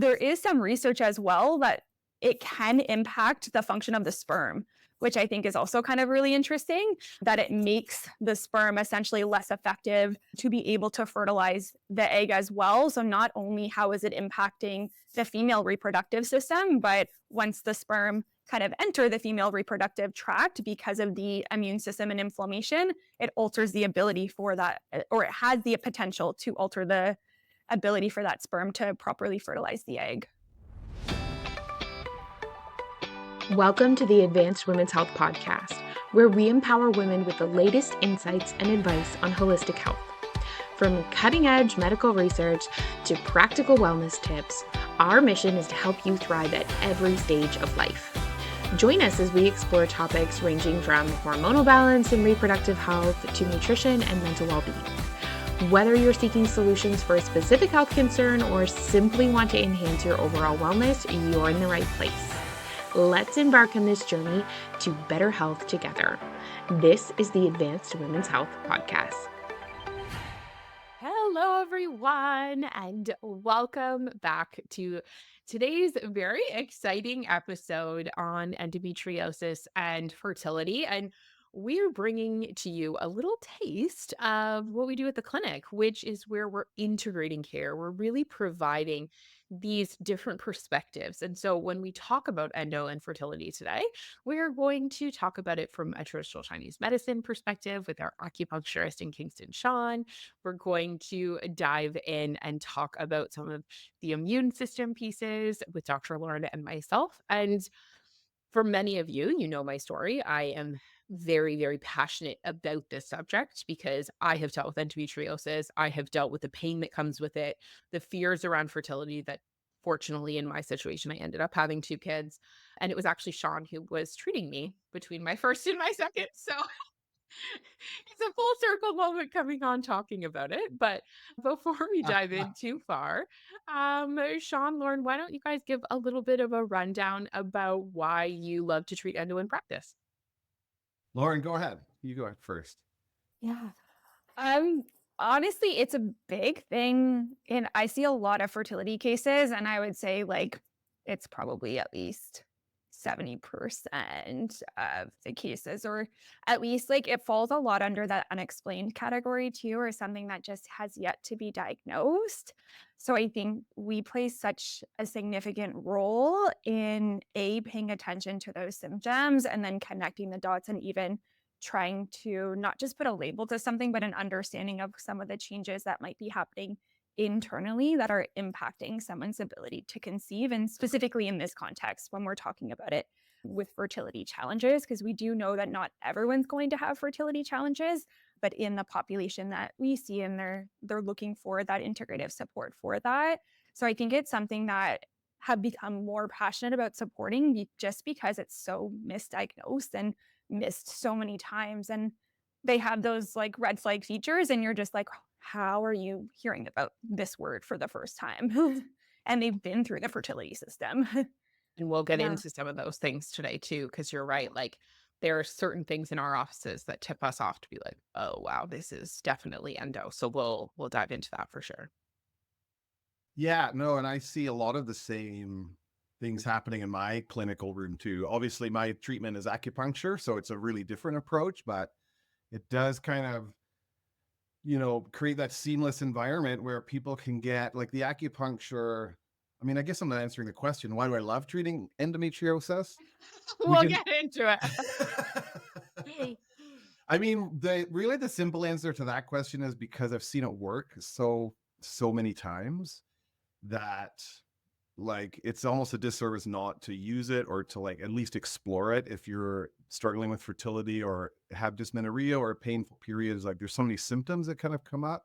There is some research as well that it can impact the function of the sperm, which I think is also kind of really interesting, that it makes the sperm essentially less effective to be able to fertilize the egg as well. So not only how is it impacting the female reproductive system, but once the sperm kind of enter the female reproductive tract because of the immune system and inflammation, it alters the ability for that, or it has the potential to alter the ability for that sperm to properly fertilize the egg. Welcome to the Advanced Women's Health Podcast, where we empower women with the latest insights and advice on holistic health. From cutting-edge medical research to practical wellness tips, our mission is to help you thrive at every stage of life. Join us as we explore topics ranging from hormonal balance and reproductive health to nutrition and mental well-being. Whether you're seeking solutions for a specific health concern or simply want to enhance your overall wellness, you're in the right place. Let's embark on this journey to better health together. This is the Advanced Women's Health Podcast. Hello, everyone, and welcome back to today's very exciting episode on endometriosis and fertility. And we're bringing to you a little taste of what we do at the clinic, which is where we're integrating care. We're really providing these different perspectives. And so when we talk about endo and fertility today, we're going to talk about it from a traditional Chinese medicine perspective with our acupuncturist in Kingston, Sean. We're going to dive in and talk about some of the immune system pieces with Dr. Lauryn and myself. And for many of you, you know my story. I am very, very passionate about this subject because I have dealt with endometriosis. I have dealt with the pain that comes with it, the fears around fertility that fortunately in my situation, I ended up having two kids. And it was actually Sean who was treating me between my first and my second. So it's a full circle moment coming on talking about it. But before we dive in too far, Sean, Lauren, why don't you guys give a little bit of a rundown about why you love to treat endo in practice? Lauren, go ahead. You go ahead first. Yeah. Um, Honestly, it's a big thing. And I see a lot of fertility cases, and I would say like it's probably at least 70% of the cases, or at least like it falls a lot under that unexplained category too, or something that just has yet to be diagnosed. So I think we play such a significant role in paying attention to those symptoms and then connecting the dots and even trying to not just put a label to something, but an understanding of some of the changes that might be happening internally that are impacting someone's ability to conceive. And specifically in this context, when we're talking about it with fertility challenges, because we do know that not everyone's going to have fertility challenges, but in the population that we see, and they're looking for that integrative support for that. So I think it's something that have become more passionate about supporting just because it's so misdiagnosed and missed so many times, and they have those like red flag features, and you're just like, how are you hearing about this word for the first time? And they've been through the fertility system. And we'll get Yeah. into some of those things today too, because you're right. Like there are certain things in our offices that tip us off to be like, oh wow, this is definitely endo. So we'll dive into that for sure. Yeah, no, and I see a lot of the same things happening in my clinical room too. Obviously, my treatment is acupuncture, so it's a really different approach, but it does kind of, create that seamless environment where people can get like the acupuncture. I mean, I guess I'm not answering the question. Why do I love treating endometriosis? We We'll can. get into it. I mean, the simple answer to that question is because I've seen it work so many times that like it's almost a disservice not to use it or to like at least explore it if you're struggling with fertility or have dysmenorrhea or painful periods. Like there's so many symptoms that kind of come up,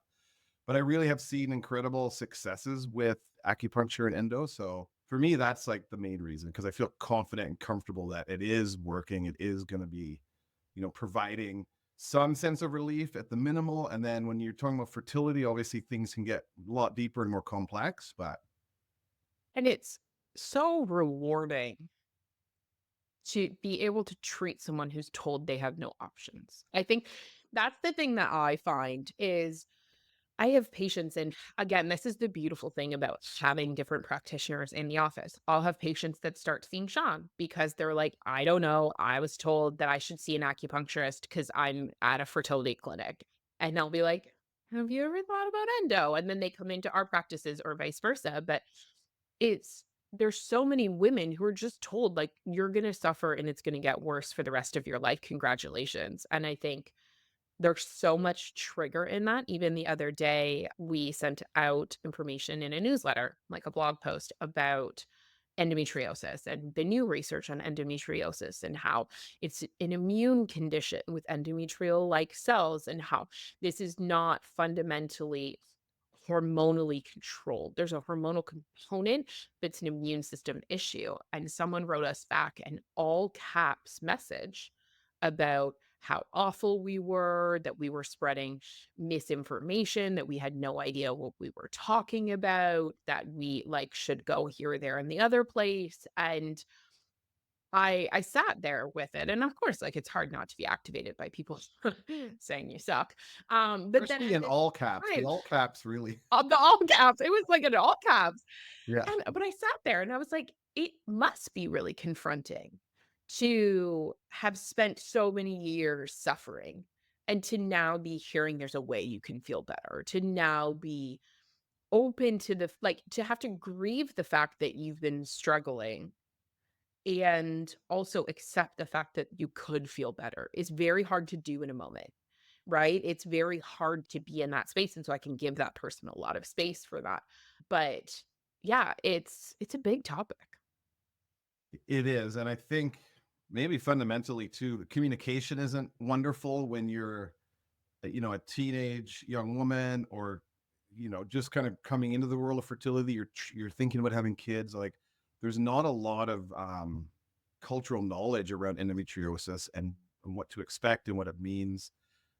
but I really have seen incredible successes with acupuncture and endo. So for me, that's like the main reason, because I feel confident and comfortable that it is working. It is going to be, providing some sense of relief at the minimal. And then when you're talking about fertility, obviously things can get a lot deeper and more complex, but And it's so rewarding to be able to treat someone who's told they have no options. I think that's the thing that I find is I have patients, and again, this is the beautiful thing about having different practitioners in the office. I'll have patients that start seeing Sean because they're like, I don't know. I was told that I should see an acupuncturist because I'm at a fertility clinic. And I'll be like, have you ever thought about endo? And then they come into our practices or vice versa. But it's, there's so many women who are just told, like, you're going to suffer and it's going to get worse for the rest of your life. Congratulations. And I think there's so much trigger in that. Even the other day, we sent out information in a newsletter, like a blog post about endometriosis and the new research on endometriosis and how it's an immune condition with endometrial like cells and how this is not fundamentally hormonally controlled. There's a hormonal component, but it's an immune system issue. And someone wrote us back an all caps message about how awful we were, that we were spreading misinformation, that we had no idea what we were talking about, that we like should go here, there, and the other place. And I sat there with it. And of course, like it's hard not to be activated by people saying you suck. But then Especially at in the all caps. The time, all caps really. on the all caps, it was like in all caps. Yeah. And but I sat there and I was like, it must be really confronting to have spent so many years suffering and to now be hearing there's a way you can feel better, to now be open to the like to have to grieve the fact that you've been struggling and also accept the fact that you could feel better is very hard to do in a moment, right? It's very hard to be in that space. And so I can give that person a lot of space for that. But yeah, it's a big topic. It is. And I think maybe fundamentally too, communication isn't wonderful when you're, a teenage young woman or, just kind of coming into the world of fertility. You're thinking about having kids. Like there's not a lot of cultural knowledge around endometriosis and what to expect and what it means.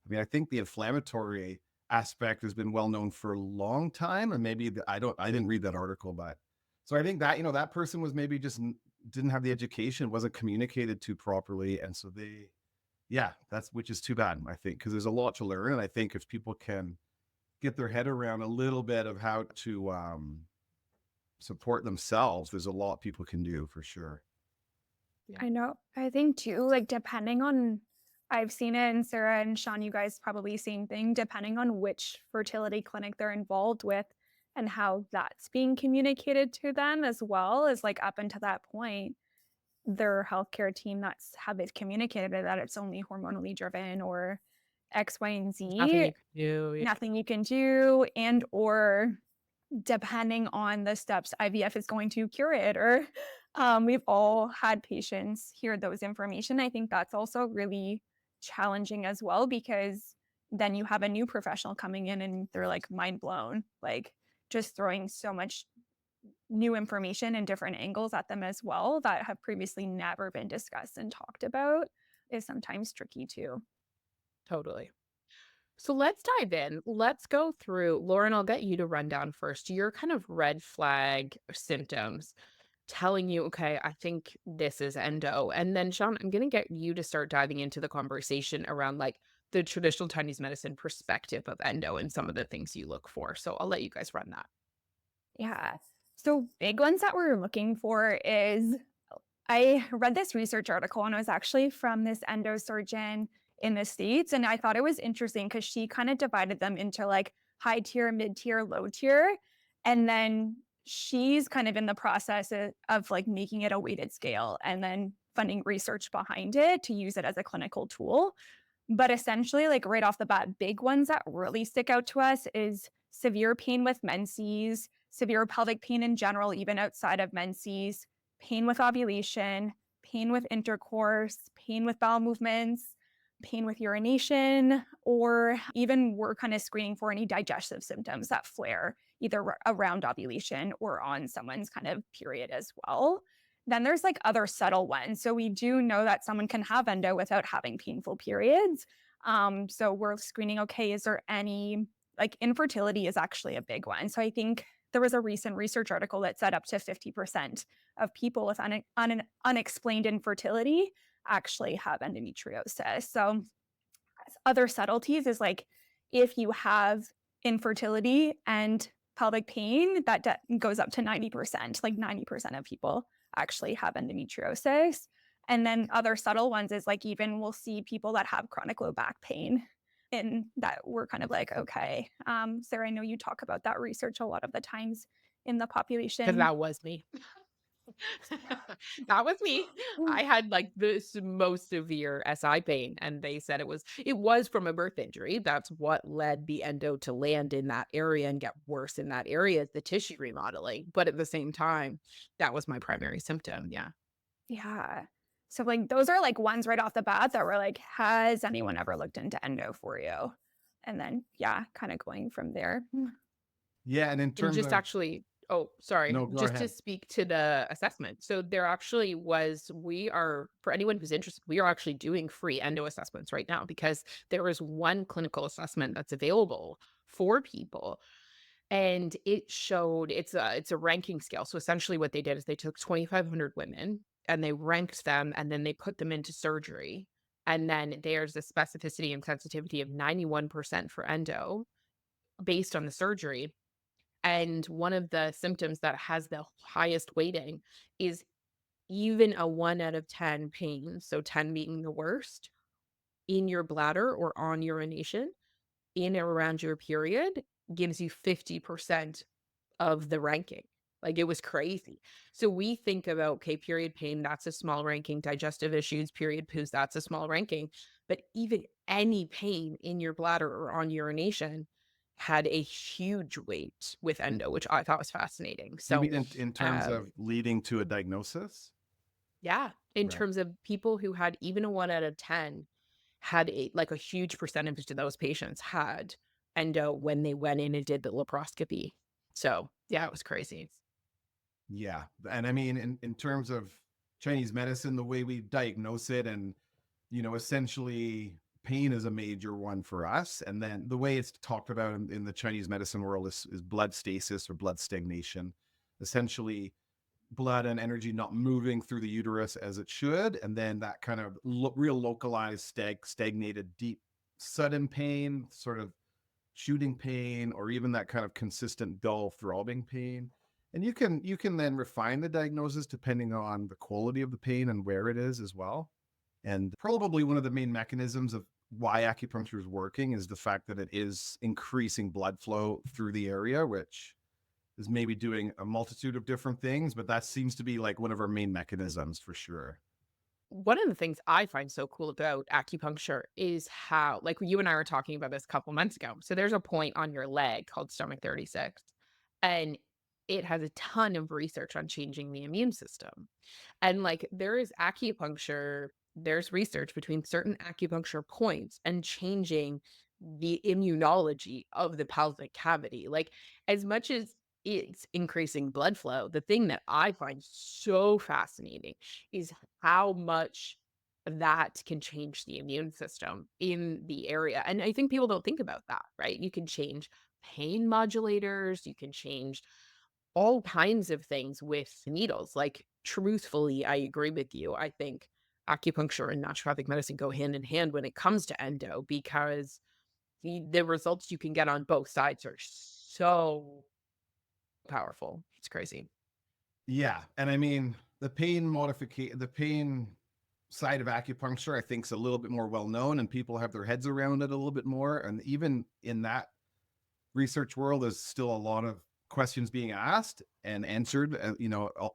I mean, I think the inflammatory aspect has been well known for a long time, and maybe I didn't read that article, but so I think that that person was maybe just didn't have the education, wasn't communicated to properly, and so yeah, that's which is too bad, I think, because there's a lot to learn, and I think if people can get their head around a little bit of how to support themselves, there's a lot people can do for sure. Yeah. I know. I think too, like depending on, I've seen it, and Sarah and Sean, you guys probably same thing, depending on which fertility clinic they're involved with and how that's being communicated to them as well as like up until that point, their healthcare team that's have it communicated that it's only hormonally driven or X, Y, and There's nothing Z, you can do. Yeah. nothing you can do, and or depending on the steps IVF is going to cure it or we've all had patients hear those information. I think that's also really challenging as well because then you have a new professional coming in and they're like mind blown, like just throwing so much new information and different angles at them as well that have previously never been discussed and talked about is sometimes tricky too. Totally. So let's dive in. Let's go through. Lauren, I'll get you to run down first your kind of red flag symptoms telling you, okay, I think this is endo. And then, Sean, I'm going to get you to start diving into the conversation around like the traditional Chinese medicine perspective of endo and some of the things you look for. So I'll let you guys run that. Yeah. So big ones that we're looking for is I read this research article and it was actually from this endosurgeon in the States. And I thought it was interesting because she kind of divided them into like high tier, mid tier, low tier. And then she's kind of in the process of like making it a weighted scale and then funding research behind it to use it as a clinical tool. But essentially, like right off the bat, big ones that really stick out to us is severe pain with menses, severe pelvic pain in general, even outside of menses, pain with ovulation, pain with intercourse, pain with bowel movements, pain with urination, or even we're kind of screening for any digestive symptoms that flare either around ovulation or on someone's kind of period as well. Then there's like other subtle ones. So we do know that someone can have endo without having painful periods. So we're screening, okay, is there any like infertility is actually a big one. So I think there was a recent research article that said up to 50% of people with unexplained infertility actually have endometriosis. So other subtleties is like if you have infertility and pelvic pain, that goes up to 90%. Like 90% of people actually have endometriosis. And then other subtle ones is like even we'll see people that have chronic low back pain. And that we're kind of like, okay. Sarah, I know you talk about that research a lot of the times in the Because population. that was me. That was me. I had like this most severe SI pain, and they said it was from a birth injury. That's what led the endo to land in that area and get worse in that area, is the tissue remodeling. But at the same time, that was my primary symptom. Yeah. Yeah. So like those are like ones right off the bat that were like, has anyone ever looked into endo for you? And then yeah, kind of going from there. Yeah, and in And terms just of actually, oh, sorry, no, go just to ahead. speak to the assessment. So there actually was, for anyone who's interested, we are actually doing free endo assessments right now, because there is one clinical assessment that's available for people. And it showed, it's a ranking scale. So essentially what they did is they took 2,500 women and they ranked them, and then they put them into surgery. And then there's a specificity and sensitivity of 91% for endo based on the surgery. And one of the symptoms that has the highest weighting is even a 1 out of 10 pain, so 10 being the worst, in your bladder or on urination in or around your period gives you 50% of the ranking. Like, it was crazy. So we think about, okay, period pain, that's a small ranking. Digestive issues, period poos, that's a small ranking. But even any pain in your bladder or on urination had a huge weight with endo, which I thought was fascinating. You So, mean in terms um, of leading to a diagnosis? yeah, in Right. terms of people who had even a 1 out of 10, had a huge percentage of those patients had endo when they went in and did the laparoscopy. So yeah, it was crazy. Yeah. And I mean, in terms of Chinese medicine, the way we diagnose it, and, essentially pain is a major one for us. And then the way it's talked about in the Chinese medicine world is blood stasis or blood stagnation. Essentially, blood and energy not moving through the uterus as it should. And then that kind of real localized, stagnated, deep, sudden pain, sort of shooting pain, or even that kind of consistent dull throbbing pain. And you can then refine the diagnosis depending on the quality of the pain and where it is as well. And probably one of the main mechanisms of why acupuncture is working is the fact that it is increasing blood flow through the area, which is maybe doing a multitude of different things, but that seems to be like one of our main mechanisms for sure. One of the things I find so cool about acupuncture is how, like you and I were talking about this a couple months ago. So there's a point on your leg called stomach 36, and it has a ton of research on changing the immune system. And like there is acupuncture, there's research between certain acupuncture points and changing the immunology of the pelvic cavity. Like, as much as it's increasing blood flow, the thing that I find so fascinating is how much that can change the immune system in the area. And I think people don't think about that, right? You can change pain modulators, you can change all kinds of things with needles. Like, truthfully, I agree with you. I think acupuncture and naturopathic medicine go hand in hand when it comes to endo, because the results you can get on both sides are so powerful. It's crazy. Yeah. And I mean, the pain side of acupuncture, I think, is a little bit more well known and people have their heads around it a little bit more. And even in that research world, there's still a lot of questions being asked and answered,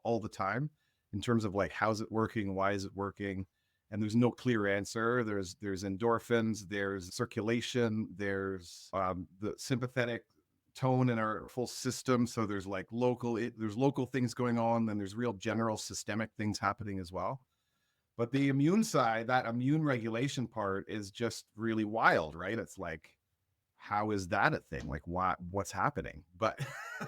all the time, in terms of like, how's it working? Why is it working? And there's no clear answer. There's endorphins, there's circulation, there's the sympathetic tone in our full system. So there's like there's local things going on, then there's real general systemic things happening as well. But the immune side, that immune regulation part, is just really wild, right? It's like, how is that a thing? Like, what's happening? But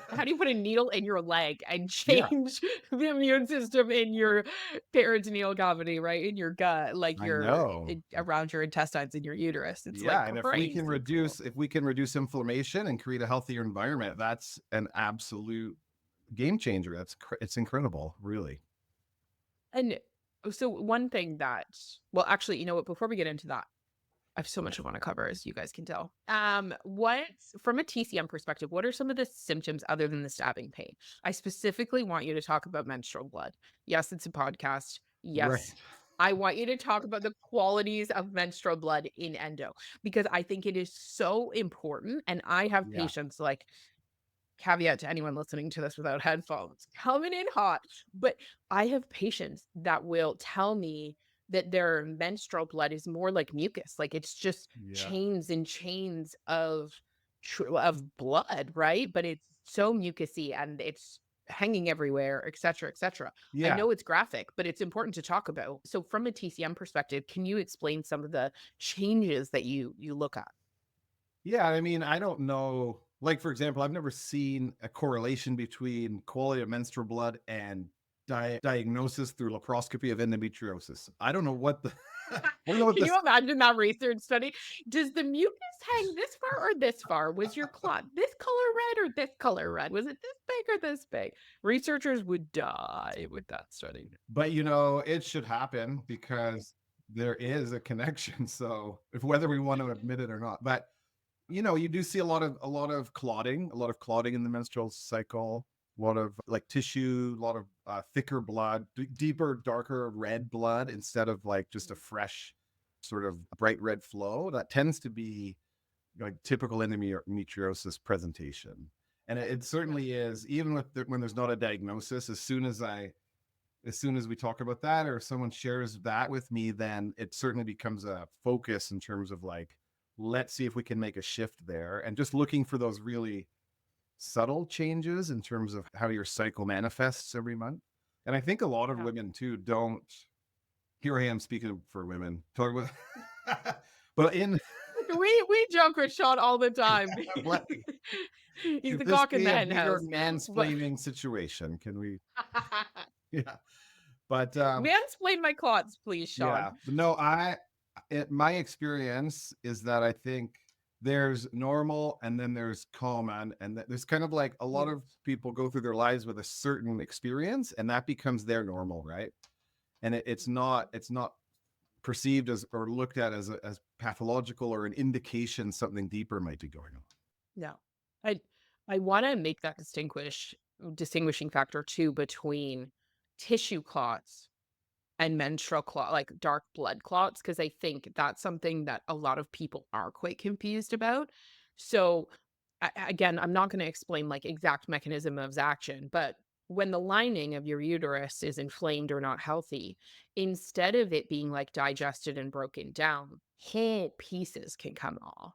How do you put a needle in your leg and yeah, change the immune system in your peritoneal cavity, right? In your gut, like I know. around your intestines in your uterus. It's like Yeah, and crazy cool. if we can reduce inflammation and create a healthier environment, that's an absolute game changer. It's incredible, really. And so one thing that, well, actually, you know what, before we get into that, I have so much I want to cover, as you guys can tell. What from a TCM perspective, what are some of the symptoms other than the stabbing pain? I specifically want you to talk about menstrual blood. Yes, it's a podcast. Yes, Right. I want you to talk about the qualities of menstrual blood in endo because I think it is so important. And I have Yeah. patients like caveat to anyone listening to this without headphones, coming in hot. But I have patients that will tell me that their menstrual blood is more like mucus, like it's just Yeah. chains and chains of blood, right? But it's so mucusy and it's hanging everywhere, et cetera, et cetera. I Yeah. know it's graphic, but it's important to talk about. So from a TCM perspective, can you explain some of the changes that you look at? Yeah, I mean, I don't know. Like, for example, I've never seen a correlation between quality of menstrual blood and diagnosis through laparoscopy of endometriosis. I don't know what the I don't know what Can this, you imagine that research study? Does the mucus hang this far or this far? Was your clot this color red or this color red? Was it this big or this big? Researchers would die with that study. but it should happen because there is a connection. So if whether we want to admit it or not, but you do see a lot of clotting in the menstrual cycle, a lot of like tissue, a lot of thicker blood, deeper, darker red blood instead of like just a fresh sort of bright red flow. That tends to be like typical endometriosis presentation. And it Yeah. certainly is, even when there's not a diagnosis, as soon as we talk about that or if someone shares that with me, then it certainly becomes a focus in terms of like, let's see if we can make a shift there. And just looking for those really subtle changes in terms of how your cycle manifests every month. And I think a lot of Yeah. women too don't, here I am speaking for women, talk about, but in, We joke with Sean all the time. like, He's could the this cock in the be a hen bigger house. But mansplaining situation? Can we, yeah. But mansplain my clots, please, Sean. yeah, but no, my experience is that I think there's normal and then there's common, and that there's kind of like a lot Yeah. of people go through their lives with a certain experience, and that becomes their normal, right? And it's not perceived as or looked at as pathological or an indication something deeper might be going on. No. I I want to make that distinguishing factor too between tissue clots and menstrual clot, like dark blood clots, because I think that's something that a lot of people are quite confused about. So again, I'm not going to explain like exact mechanism of action, but when the lining of your uterus is inflamed or not healthy, instead of it being like digested and broken down, whole pieces can come off,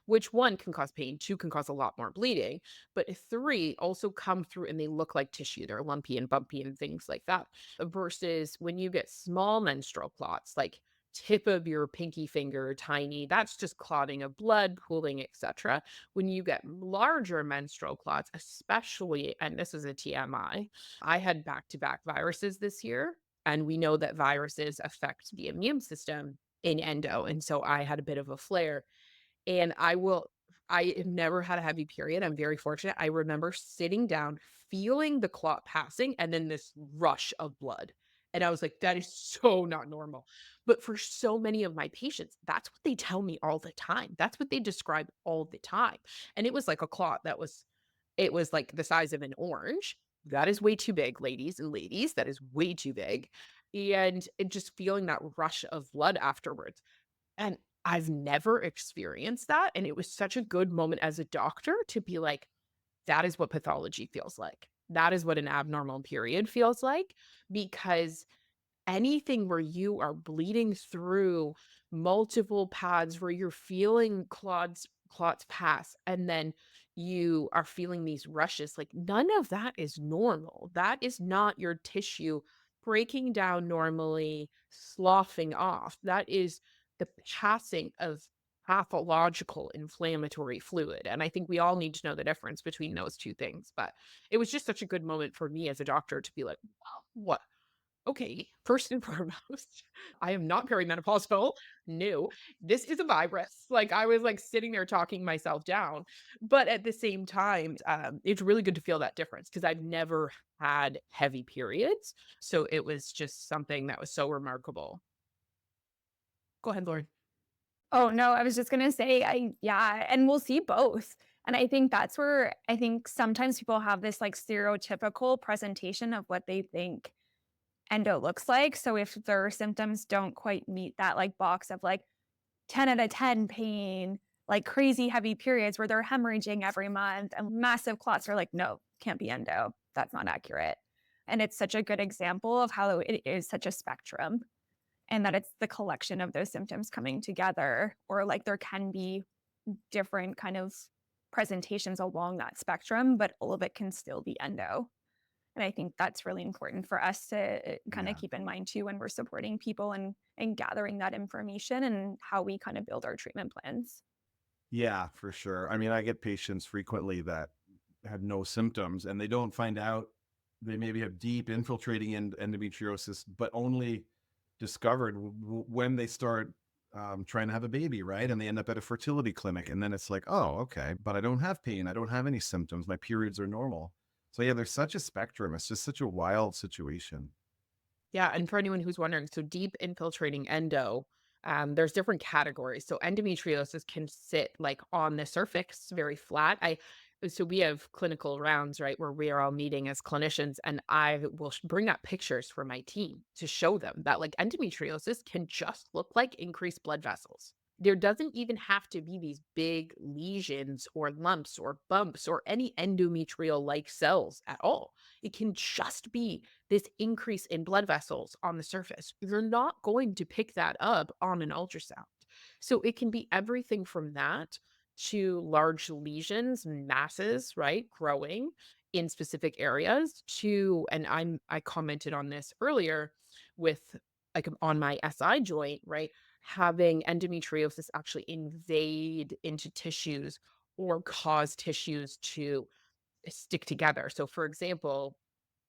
which one can cause pain, two can cause a lot more bleeding, but three also come through and they look like tissue. They're lumpy and bumpy and things like that. Versus when you get small menstrual clots, like tip of your pinky finger, tiny, that's just clotting of blood, pooling, etc. When you get larger menstrual clots, especially, and this is a TMI, I had back-to-back viruses this year, and we know that viruses affect the immune system in endo. And so I had a bit of a flare and I have never had a heavy period. I'm very fortunate. I remember sitting down, feeling the clot passing, and then this rush of blood. And I was like, that is so not normal. But for so many of my patients, that's what they tell me all the time. That's what they describe all the time. And it was like a clot it was like the size of an orange. That is way too big, ladies and ladies. That is way too big. And just feeling that rush of blood afterwards. And I've never experienced that, and it was such a good moment as a doctor to be like, "That is what pathology feels like. That is what an abnormal period feels like," because anything where you are bleeding through multiple pads, where you're feeling clots pass, and then you are feeling these rushes, like, none of that is normal. That is not your tissue breaking down normally, sloughing off. That is the passing of pathological inflammatory fluid, and I think we all need to know the difference between those 2 things, but it was just such a good moment for me as a doctor to be like, "Wow, what okay, first and foremost, I am not perimenopausal. No, this is a virus." Like I was like sitting there talking myself down, but at the same time, it's really good to feel that difference because I've never had heavy periods, so it was just something that was so remarkable. Go ahead, Lauren. Oh, no, I was just gonna say, yeah, and we'll see both. And I think that's where I think sometimes people have this, like, stereotypical presentation of what they think endo looks like. So if their symptoms don't quite meet that, like, box of, like, 10 out of 10 pain, like, crazy heavy periods where they're hemorrhaging every month and massive clots, are like, "No, can't be endo. That's not accurate." And it's such a good example of how it is such a spectrum, and that it's the collection of those symptoms coming together, or like there can be different kind of presentations along that spectrum, but all of it can still be endo. And I think that's really important for us to kind of Yeah. keep in mind too when we're supporting people and gathering that information and how we kind of build our treatment plans. Yeah, for sure. I mean, I get patients frequently that have no symptoms and they don't find out they maybe have deep infiltrating endometriosis, but only discovered when they start trying to have a baby, right? And they end up at a fertility clinic. And then it's like, oh, okay, but I don't have pain. I don't have any symptoms. My periods are normal. So, yeah, there's such a spectrum. It's just such a wild situation. Yeah, and for anyone who's wondering, so deep infiltrating endo, there's different categories. So endometriosis can sit like on the surface, very flat. So we have clinical rounds, right, where we are all meeting as clinicians, and I will bring up pictures for my team to show them that like endometriosis can just look like increased blood vessels. There doesn't even have to be these big lesions or lumps or bumps or any endometrial like cells at all. It can just be this increase in blood vessels on the surface. You're not going to pick that up on an ultrasound. So it can be everything from that to large lesions, masses, right, growing in specific areas to, and I commented on this earlier with like on my SI joint, right, having endometriosis actually invade into tissues or cause tissues to stick together. So, for example,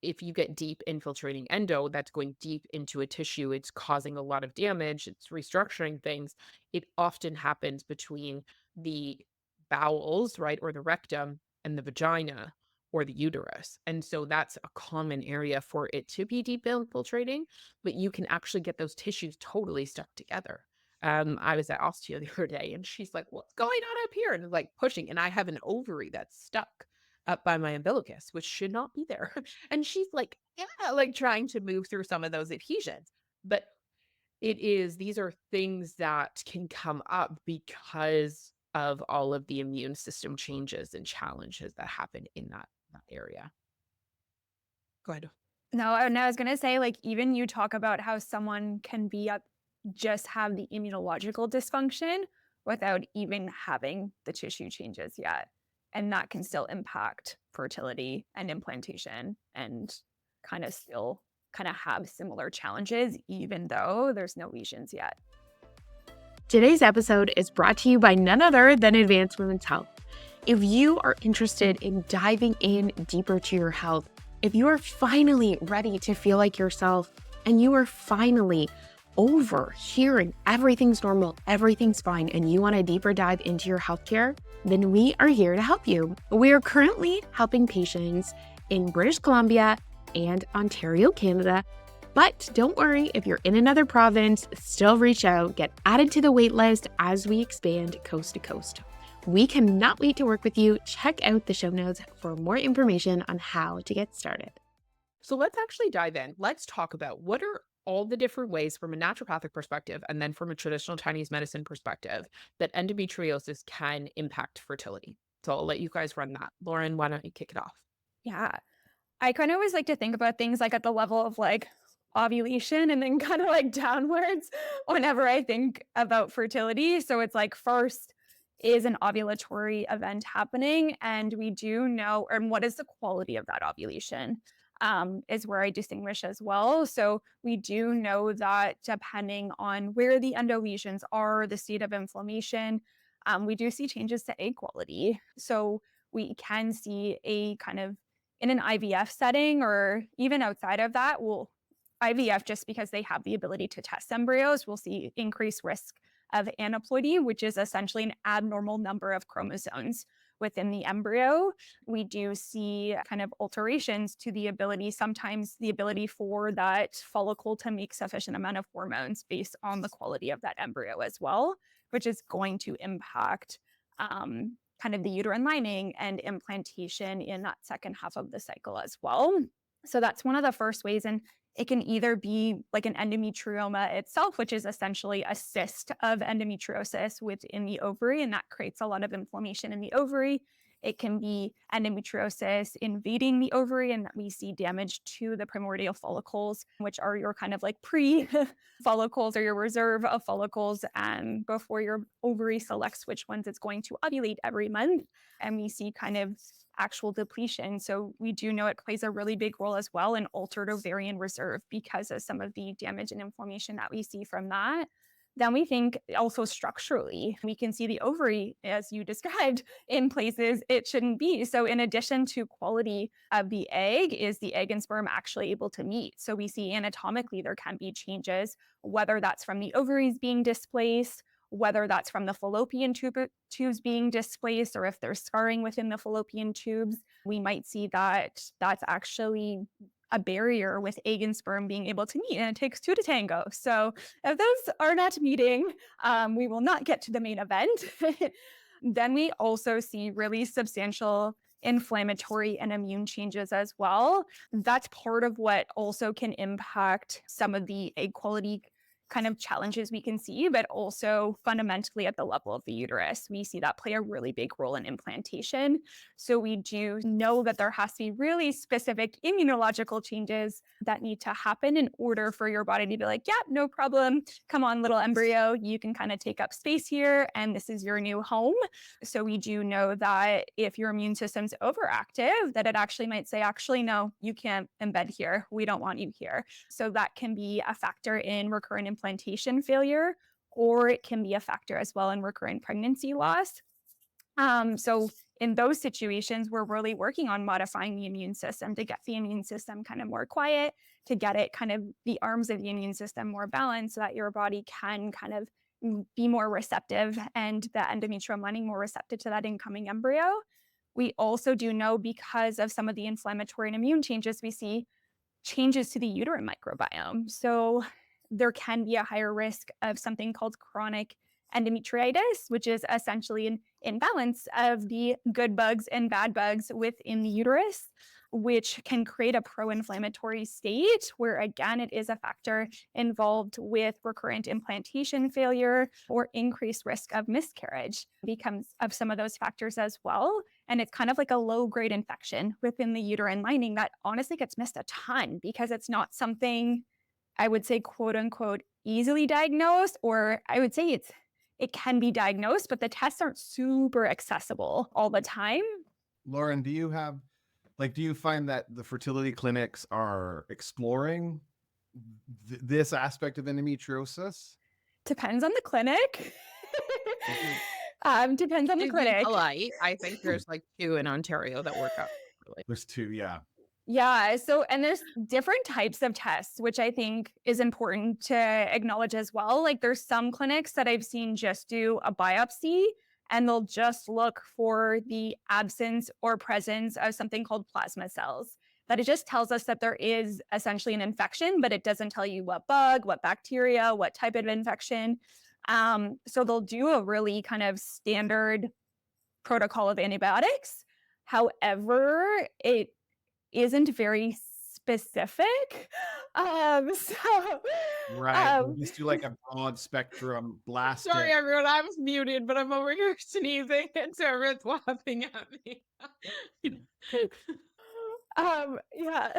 if you get deep infiltrating endo that's going deep into a tissue, it's causing a lot of damage, it's restructuring things. It often happens between the bowels, right, or the rectum and the vagina or the uterus. And so that's a common area for it to be deep infiltrating, but you can actually get those tissues totally stuck together. I was at osteo the other day and she's like, "What's going on up here?" And like pushing, and I have an ovary that's stuck up by my umbilicus, which should not be there. And she's like, yeah, like trying to move through some of those adhesions. But these are things that can come up because of all of the immune system changes and challenges that happen in that area. Go ahead. No, and I was gonna say, like, even you talk about how someone can be up just have the immunological dysfunction without even having the tissue changes yet. And that can still impact fertility and implantation and kind of still kind of have similar challenges, even though there's no lesions yet. Today's episode is brought to you by none other than Advanced Women's Health. If you are interested in diving in deeper to your health, if you are finally ready to feel like yourself, and you are finally over hearing everything's normal, everything's fine, and you want a deeper dive into your healthcare, then we are here to help you. We are currently helping patients in British Columbia and Ontario, Canada. But don't worry, if you're in another province, still reach out, get added to the wait list as we expand coast to coast. We cannot wait to work with you. Check out the show notes for more information on how to get started. So let's actually dive in. Let's talk about what are all the different ways from a naturopathic perspective and then from a traditional Chinese medicine perspective that endometriosis can impact fertility. So I'll let you guys run that. Lauren, why don't you kick it off? Yeah. I kind of always like to think about things like at the level of like ovulation and then kind of like downwards whenever I think about fertility. So it's like first is an ovulatory event happening, and we do know, and what is the quality of that ovulation is where I distinguish as well. So we do know that depending on where the endolesions are, the state of inflammation, we do see changes to egg quality. So we can see a kind of in an IVF setting or even outside of that, will IVF, just because they have the ability to test embryos, will see increased risk of aneuploidy, which is essentially an abnormal number of chromosomes within the embryo. We do see kind of alterations to the ability, sometimes the ability for that follicle to make sufficient amount of hormones based on the quality of that embryo as well, which is going to impact kind of the uterine lining and implantation in that second half of the cycle as well. So that's one of the first ways. And it can either be like an endometrioma itself, which is essentially a cyst of endometriosis within the ovary, and that creates a lot of inflammation in the ovary. It can be endometriosis invading the ovary, and that we see damage to the primordial follicles, which are your kind of like pre follicles or your reserve of follicles, and before your ovary selects which ones it's going to ovulate every month. And we see kind of actual depletion. So we do know it plays a really big role as well in altered ovarian reserve because of some of the damage and inflammation that we see from that. Then we think also structurally, we can see the ovary, as you described, in places it shouldn't be. So in addition to quality of the egg, is the egg and sperm actually able to meet? So we see anatomically there can be changes, whether that's from the ovaries being displaced, whether that's from the fallopian tubes being displaced, or if there's scarring within the fallopian tubes. We might see that that's actually a barrier with egg and sperm being able to meet, and it takes two to tango. So if those are not meeting, we will not get to the main event. Then we also see really substantial inflammatory and immune changes as well. That's part of what also can impact some of the egg quality kind of challenges we can see, but also fundamentally at the level of the uterus. We see that play a really big role in implantation. So we do know that there has to be really specific immunological changes that need to happen in order for your body to be like, yeah, no problem. Come on, little embryo, you can kind of take up space here, and this is your new home. So we do know that if your immune system's overactive, that it actually might say, actually, no, you can't embed here. We don't want you here. So that can be a factor in recurrent implantation failure, or it can be a factor as well in recurrent pregnancy loss. So in those situations, we're really working on modifying the immune system to get the immune system kind of more quiet, to get it kind of the arms of the immune system more balanced so that your body can kind of be more receptive and the endometrial lining more receptive to that incoming embryo. We also do know, because of some of the inflammatory and immune changes, we see changes to the uterine microbiome. So there can be a higher risk of something called chronic endometriosis, which is essentially an imbalance of the good bugs and bad bugs within the uterus, which can create a pro-inflammatory state where, again, it is a factor involved with recurrent implantation failure or increased risk of miscarriage becomes of some of those factors as well. And it's kind of like a low-grade infection within the uterine lining that honestly gets missed a ton because it's not something, I would say, quote unquote, easily diagnosed, or I would say it can be diagnosed, but the tests aren't super accessible all the time. Lauryn, do you find that the fertility clinics are exploring this aspect of endometriosis? Depends on the clinic. Depends on the clinic. I think there's like 2 in Ontario that work out. Really. There's 2, yeah. Yeah. So, and there's different types of tests, which I think is important to acknowledge as well. Like there's some clinics that I've seen just do a biopsy and they'll just look for the absence or presence of something called plasma cells. That it just tells us that there is essentially an infection, but it doesn't tell you what bug, what bacteria, what type of infection. So they'll do a really kind of standard protocol of antibiotics. However, it isn't very specific. Right. We'll just do like a broad spectrum blast. Sorry, everyone, I was muted, but I'm over here sneezing, and so everyone's laughing at me. Yeah.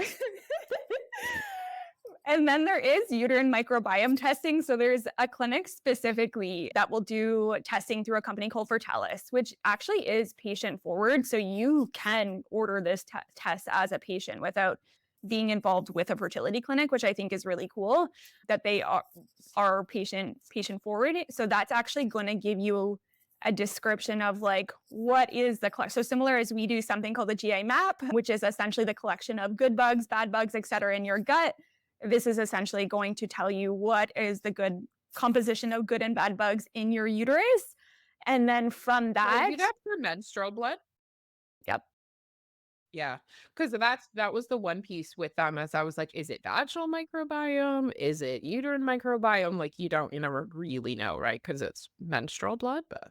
And then there is uterine microbiome testing. So there's a clinic specifically that will do testing through a company called Fertalis, which actually is patient forward. So you can order this test as a patient without being involved with a fertility clinic, which I think is really cool that they are patient forward. So that's actually going to give you a description of like, what is the collection. So similar as we do something called the GI map, which is essentially the collection of good bugs, bad bugs, et cetera, in your gut. This is essentially going to tell you what is the good composition of good and bad bugs in your uterus. And then from that, do that for menstrual blood? Yep. Yeah, because that was the one piece with them as I was like, is it vaginal microbiome? Is it uterine microbiome? Like you never really know, right? Because it's menstrual blood, but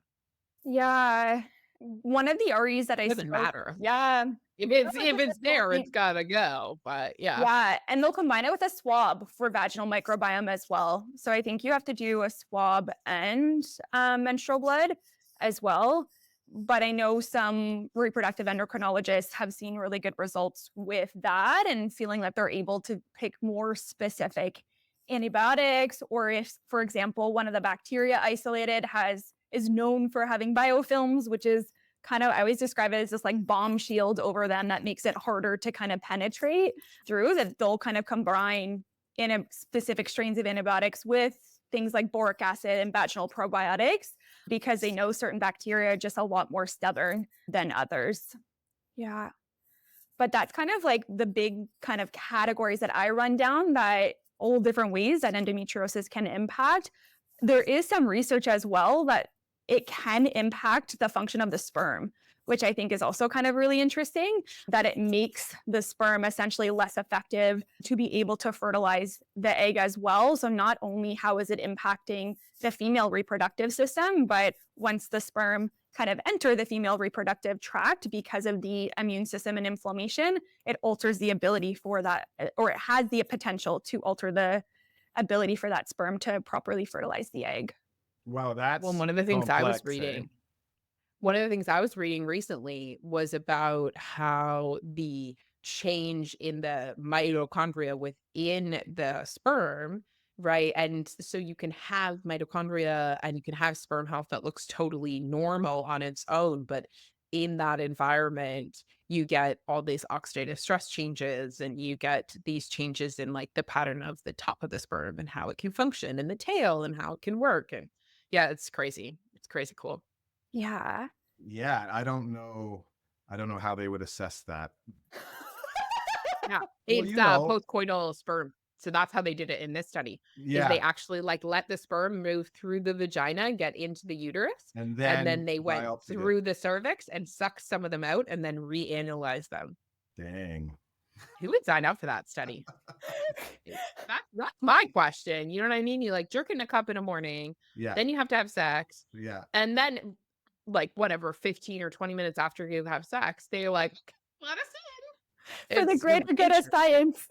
Yeah. One of the REs that I it doesn't spoke matter. yeah. That If was a it's good there, it's point. gotta go. But yeah. Yeah, and they'll combine it with a swab for vaginal microbiome as well. So I think you have to do a swab and menstrual blood as well. But I know some reproductive endocrinologists have seen really good results with that and feeling that they're able to pick more specific antibiotics, or if, for example, one of the bacteria isolated has is known for having biofilms, which is kind of, I always describe it as this like bomb shield over them that makes it harder to kind of penetrate through, that they'll kind of combine in a specific strains of antibiotics with things like boric acid and vaginal probiotics because they know certain bacteria are just a lot more stubborn than others. Yeah. But that's kind of like the big kind of categories that I run down, that all different ways that endometriosis can impact. There is some research as well that it can impact the function of the sperm, which I think is also kind of really interesting, that it makes the sperm essentially less effective to be able to fertilize the egg as well. So not only how is it impacting the female reproductive system, but once the sperm kind of enter the female reproductive tract because of the immune system and inflammation, it alters the ability for that, or it has the potential to alter the ability for that sperm to properly fertilize the egg. Wow, Well, that's one of the things I was complex, eh? reading One of the things I was reading recently was about how the change in the mitochondria within the sperm, right? And so you can have mitochondria and you can have sperm health that looks totally normal on its own, but in that environment, you get all these oxidative stress changes and you get these changes in like the pattern of the top of the sperm and how it can function and the tail and how it can work. And yeah, it's crazy. It's crazy cool. Yeah. Yeah, I don't know how they would assess that. Yeah, Well, it's, you know, postcoital sperm. So that's how they did it in this study, is they yeah, actually, like, let the sperm move through the vagina and get into the uterus, and and then then they went biopsied it. through the cervix and sucked some of them out and then reanalyzed them. Dang. Who would sign up for that study? That's my question, you know what I mean? You, like, jerking a cup in the morning, Yeah, then you have to have sex, yeah. and then, like, whatever, 15 or 20 minutes after you have sex, they're like, "Let us in." For the It's greater good of interesting. science.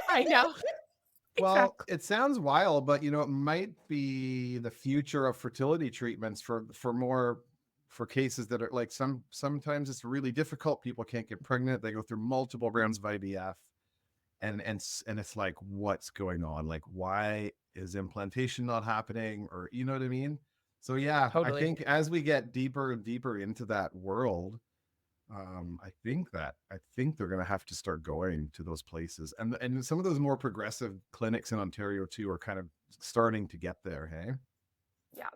I know. Well, Exactly. it sounds wild, but it might be the future of fertility treatments for more for cases that are like sometimes it's really difficult. People can't get pregnant. They go through multiple rounds of IVF, and it's like, what's going on? Like, why is implantation not happening? Or you know what I mean? So yeah, I Totally. think as we get deeper and deeper into that world, I think they're going to have to start going to those places, and some of those more progressive clinics in Ontario too are kind of starting to get there. Hey, Yeah.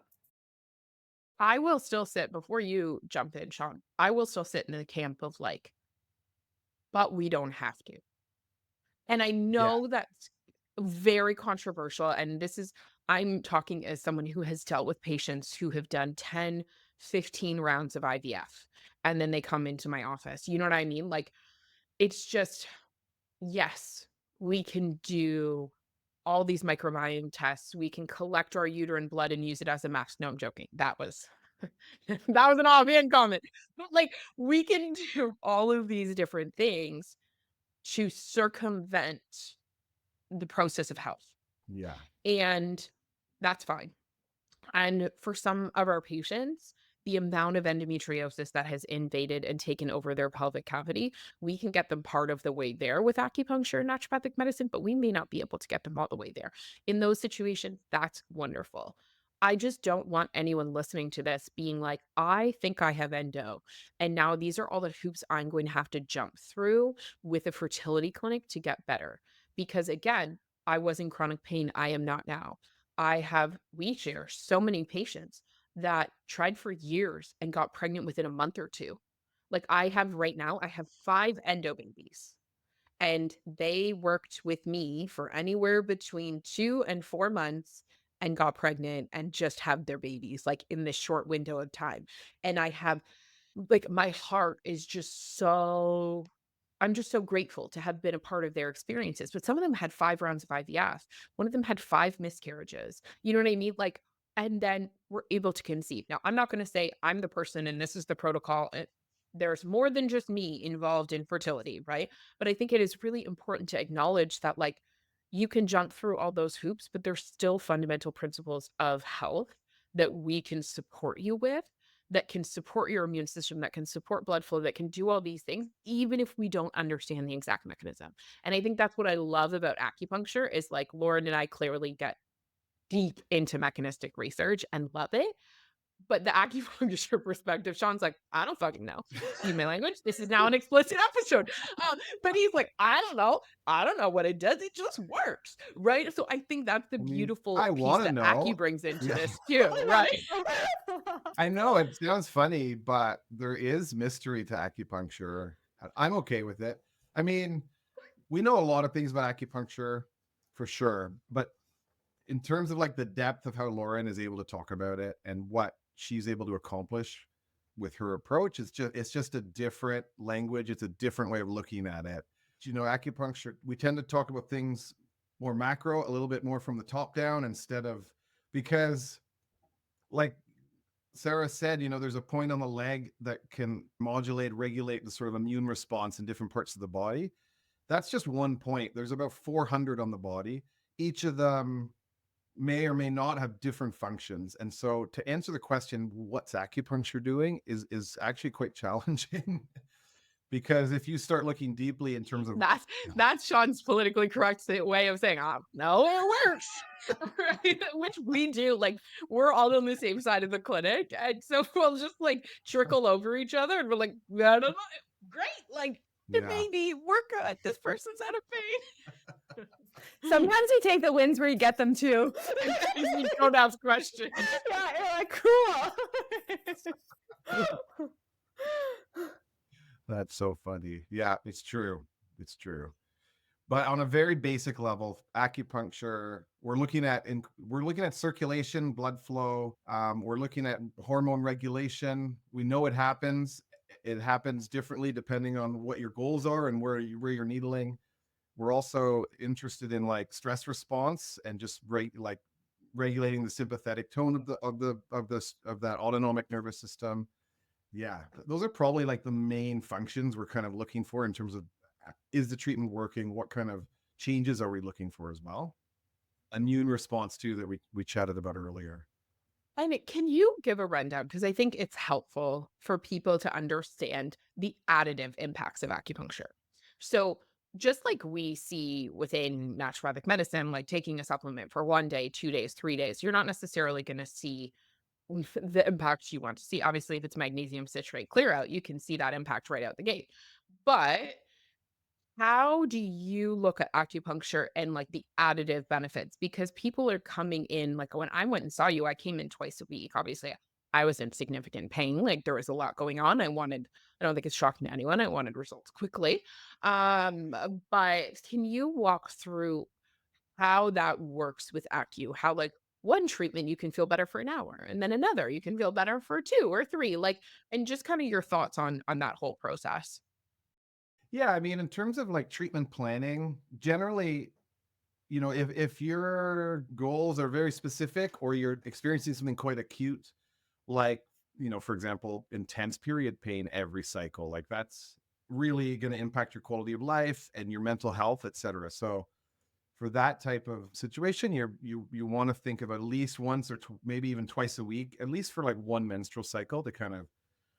I will still sit before you jump in, Sean. I will still sit in the camp of like, but we don't have to. And I yeah, know that's very controversial. And I'm talking as someone who has dealt with patients who have done 10, 15 rounds of IVF and then they come into my office. You know what I mean? Like, it's just, yes, we can do all these microbiome tests. We can collect our uterine blood and use it as a mask. No, I'm joking. That was that was an offhand comment. But like we can do all of these different things to circumvent the process of health. yeah, And that's fine. And for some of our patients, the amount of endometriosis that has invaded and taken over their pelvic cavity, we can get them part of the way there with acupuncture and naturopathic medicine, but we may not be able to get them all the way there. In those situations, that's wonderful. I just don't want anyone listening to this being like, I think I have endo. And now these are all the hoops I'm going to have to jump through with a fertility clinic to get better. Because again, I was in chronic pain. I am not now. We share so many patients that tried for years and got pregnant within a month or two. Like I have 5 endo babies and they worked with me for anywhere between 2 and 4 months and got pregnant and just have their babies like in this short window of time. And I have like my heart is just so I'm just so grateful to have been a part of their experiences. But some of them had 5 rounds of IVF. One of them had 5 miscarriages. You know what I mean? Like, and then we're able to conceive. Now, I'm not going to say I'm the person and this is the protocol. There's more than just me involved in fertility, right? But I think it is really important to acknowledge that, like, you can jump through all those hoops, but there's still fundamental principles of health that we can support you with, that can support your immune system, that can support blood flow, that can do all these things, even if we don't understand the exact mechanism. And I think that's what I love about acupuncture is, like, Lauren and I clearly get deep into mechanistic research and love it. But the acupuncture perspective, Sean's like, I don't fucking know. Excuse my language. This is now an explicit episode. But he's like, I don't know. I don't know what it does. It just works. Right. So I think that's the I mean, beautiful I piece want to that Acu know. brings into Yeah. this too. Right. I know it sounds funny, but there is mystery to acupuncture. I'm okay with it. I mean, we know a lot of things about acupuncture for sure, but in terms of like the depth of how Lauren is able to talk about it and what she's able to accomplish with her approach, it's just a different language. It's a different way of looking at it. You know, acupuncture, we tend to talk about things more macro, a little bit more from the top down instead of because like Sarah said, you know, there's a point on the leg that can modulate, regulate the sort of immune response in different parts of the body. That's just one point. There's about 400 on the body. Each of them may or may not have different functions. And so to answer the question, what's acupuncture doing is actually quite challenging because if you start looking deeply in terms of That's that's Sean's politically correct way of saying, no, it works. Right? Which we do. Like, we're all on the same side of the clinic. And so we'll just like trickle over each other and we're like, I don't know. Great. Like, yeah. maybe we're good. This person's out of pain. Sometimes we take the wins where you get them too. You don't ask questions. Yeah, you're like, cool. That's so funny. Yeah, it's true. It's true. But on a very basic level, acupuncture, we're looking at circulation, blood flow. We're looking at hormone regulation. We know it happens. It happens differently depending on what your goals are and where you're needling. We're also interested in like stress response and just like regulating the sympathetic tone of that autonomic nervous system. Yeah, those are probably like the main functions we're kind of looking for in terms of is the treatment working? What kind of changes are we looking for as well? Immune response too that we chatted about earlier. And can you give a rundown? Because I think it's helpful for people to understand the additive impacts of acupuncture. So, just like we see within naturopathic medicine, like taking a supplement for 1 day, 2 days, 3 days, you're not necessarily going to see the impact you want to see. Obviously, if it's magnesium citrate clear out, you can see that impact right out the gate. But how do you look at acupuncture and like the additive benefits? Because people are coming in, like when I went and saw you, I came in twice a week. Obviously, I was in significant pain. Like there was a lot going on. I don't think it's shocking to anyone. I wanted results quickly. But can you walk through how that works with Acu? How, like, one treatment you can feel better for an hour and then another you can feel better for 2 or 3, like, and just kind of your thoughts on that whole process. Yeah, I mean, in terms of like treatment planning, generally, you know, if your goals are very specific or you're experiencing something quite acute, like, you know, for example, intense period pain every cycle, like that's really going to impact your quality of life and your mental health, etc. So for that type of situation, you want to think of at least once or maybe even twice a week, at least for like one menstrual cycle to kind of.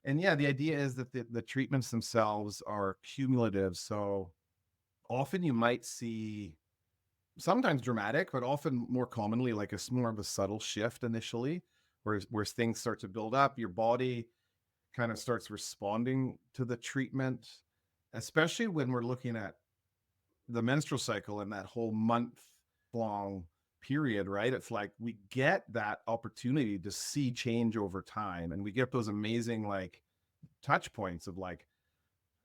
And yeah, the idea is that the treatments themselves are cumulative. So often you might see sometimes dramatic, but often more commonly like more of a subtle shift initially, where things start to build up. Your body kind of starts responding to the treatment, especially when we're looking at the menstrual cycle and that whole month long period, right? It's like we get that opportunity to see change over time and we get those amazing like touch points of like,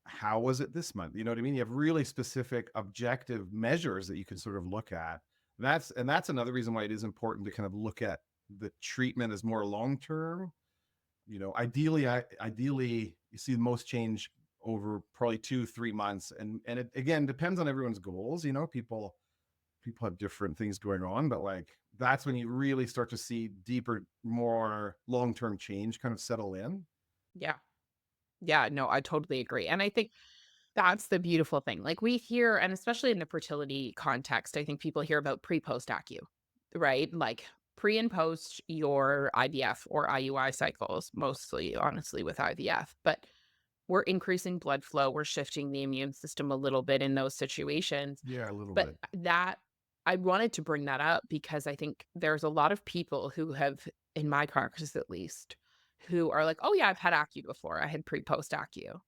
how was it this month? You know what I mean? You have really specific objective measures that you can sort of look at. That's another reason why it is important to kind of look at the treatment as more long term. You know, ideally you see the most change over probably 2-3 months. And it again depends on everyone's goals. People have different things going on, but like that's when you really start to see deeper, more long-term change kind of settle in. Yeah. Yeah, no, I totally agree. And I think that's the beautiful thing. Like we hear, and especially in the fertility context, I think people hear about pre-post acu, right? Like pre and post your IVF or IUI cycles, mostly honestly with IVF. But we're increasing blood flow, we're shifting the immune system a little bit in those situations. Yeah, a little But bit. that I wanted to bring that up because I think there's a lot of people who have, in my practice at least, who are like, "Oh yeah, I've had acu before. I had pre-post acu."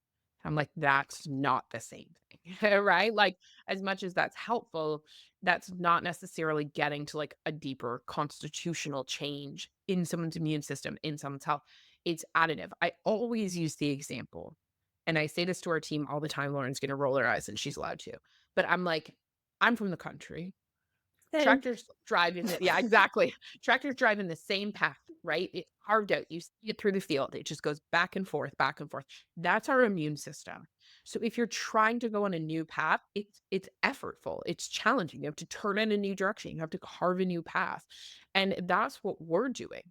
I'm like, "That's not the same thing." Right? Like as much as that's helpful, that's not necessarily getting to like a deeper constitutional change in someone's immune system, in someone's health. It's additive. I always use the example, and I say this to our team all the time. Lauren's gonna roll her eyes and she's allowed to. But I'm like, I'm from the country. Same. Tractors drive in the yeah, exactly. Tractors drive in the same path, right? It's carved out. You see it through the field. It just goes back and forth, back and forth. That's our immune system. So if you're trying to go on a new path, it's effortful. It's challenging. You have to turn in a new direction. You have to carve a new path. And that's what we're doing.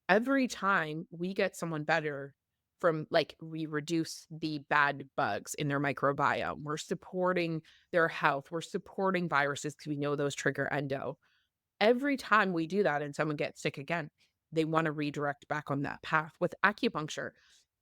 Every time we get someone better from like we reduce the bad bugs in their microbiome, we're supporting their health. We're supporting viruses because we know those trigger endo. Every time we do that and someone gets sick again, they want to redirect back on that path. With acupuncture,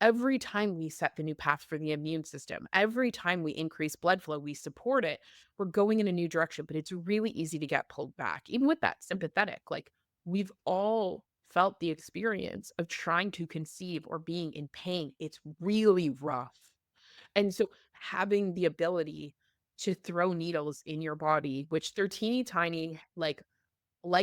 every time we set the new path for the immune system, every time we increase blood flow, we support it, we're going in a new direction, but it's really easy to get pulled back. Even with that sympathetic, like we've all felt the experience of trying to conceive or being in pain. It's really rough. And so having the ability to throw needles in your body, which they're teeny tiny, like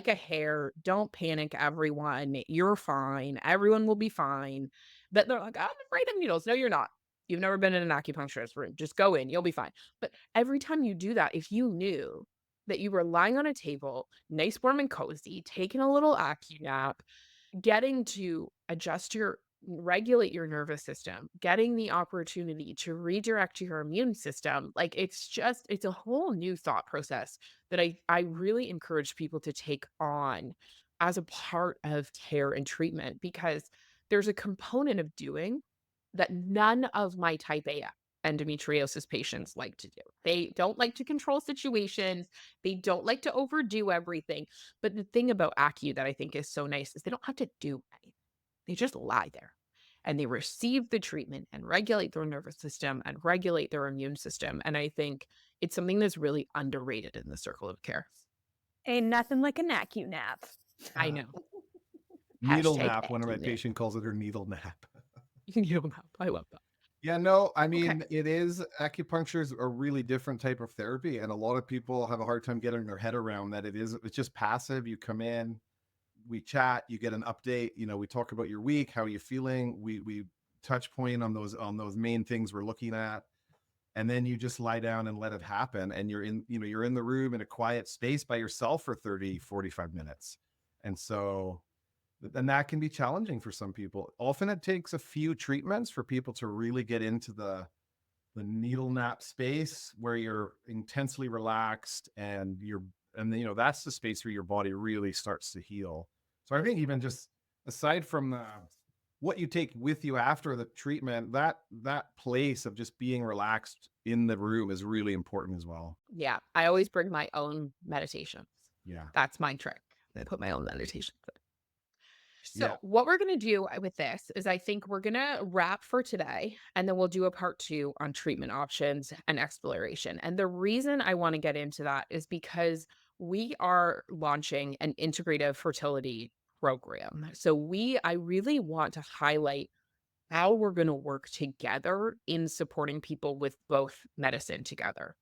a hair, don't panic, everyone. You're fine. Everyone will be fine. But they're like, I'm afraid of needles. No, you're not. You've never been in an acupuncturist room. Just go in. You'll be fine. But every time you do that, if you knew that you were lying on a table, nice, warm, and cozy, taking a little acu nap, getting to regulate your nervous system, getting the opportunity to redirect your immune system, like it's a whole new thought process that I really encourage people to take on as a part of care and treatment because there's a component of doing that none of my type A endometriosis patients like to do. They don't like to control situations. They don't like to overdo everything. But the thing about acu that I think is so nice is they don't have to do anything. They just lie there and they receive the treatment and regulate their nervous system and regulate their immune system. And I think it's something that's really underrated in the circle of care. Ain't nothing like a NACU nap. I know. Needle Hashtag nap. One of my acu. patient calls it her needle nap. You can give them help. I love that. Yeah, no, I Okay. mean, it is acupuncture is a really different type of therapy, and a lot of people have a hard time getting their head around that it's just passive. You come in, we chat, you get an update, we talk about your week, how are you feeling? We touch point on those main things we're looking at, and then you just lie down and let it happen, and you're in the room in a quiet space by yourself for 30-45 minutes. And so and that can be challenging for some people. Often it takes a few treatments for people to really get into the needle nap space where you're intensely relaxed and then, that's the space where your body really starts to heal. So I think even just aside from what you take with you after the treatment, that place of just being relaxed in the room is really important as well. Yeah. I always bring my own meditations. Yeah. That's my trick. I put my own meditations. Yeah. So, what we're going to do with this is I think we're going to wrap for today and then we'll do a part 2 on treatment options and exploration. And the reason I want to get into that is because we are launching an integrative fertility program. So, I really want to highlight how we're going to work together in supporting people with both medicine together.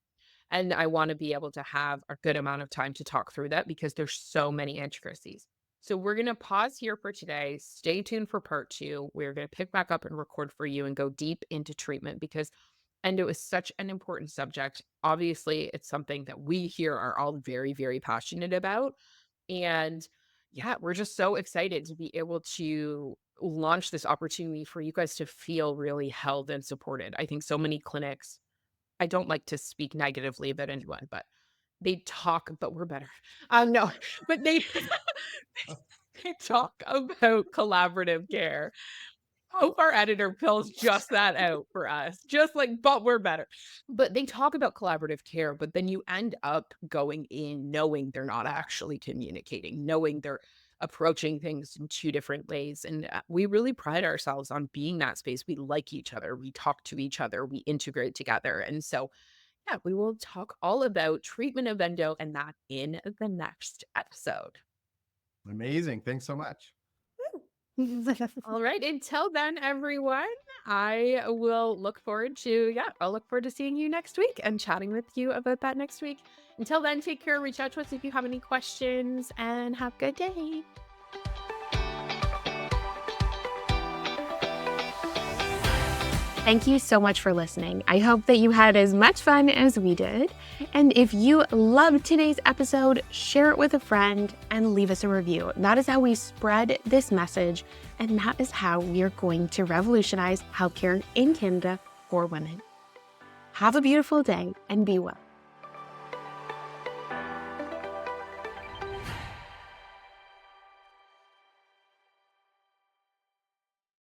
And I want to be able to have a good amount of time to talk through that because there's so many intricacies. So we're going to pause here for today. Stay tuned for part 2. We're going to pick back up and record for you and go deep into treatment because endo is such an important subject. Obviously, it's something that we here are all very, very passionate about. And yeah, we're just so excited to be able to launch this opportunity for you guys to feel really held and supported. I think so many clinics, I don't like to speak negatively about anyone, but they talk, but we're better. No, but they they talk about collaborative care. Hope our editor fills just that out for us. Just like, but we're better. But they talk about collaborative care, but then you end up going in knowing they're not actually communicating, knowing they're approaching things in two different ways. And we really pride ourselves on being that space. We like each other, we talk to each other, we integrate together. And so, yeah, we will talk all about treatment of endo and that in the next episode. Amazing. Thanks so much. All right. Until then, everyone, I will look forward to, I'll look forward to seeing you next week and chatting with you about that next week. Until then, take care. Reach out to us if you have any questions, and have a good day. Thank you so much for listening. I hope that you had as much fun as we did. And if you loved today's episode, share it with a friend and leave us a review. That is how we spread this message, and that is how we are going to revolutionize healthcare in Canada for women. Have a beautiful day and be well.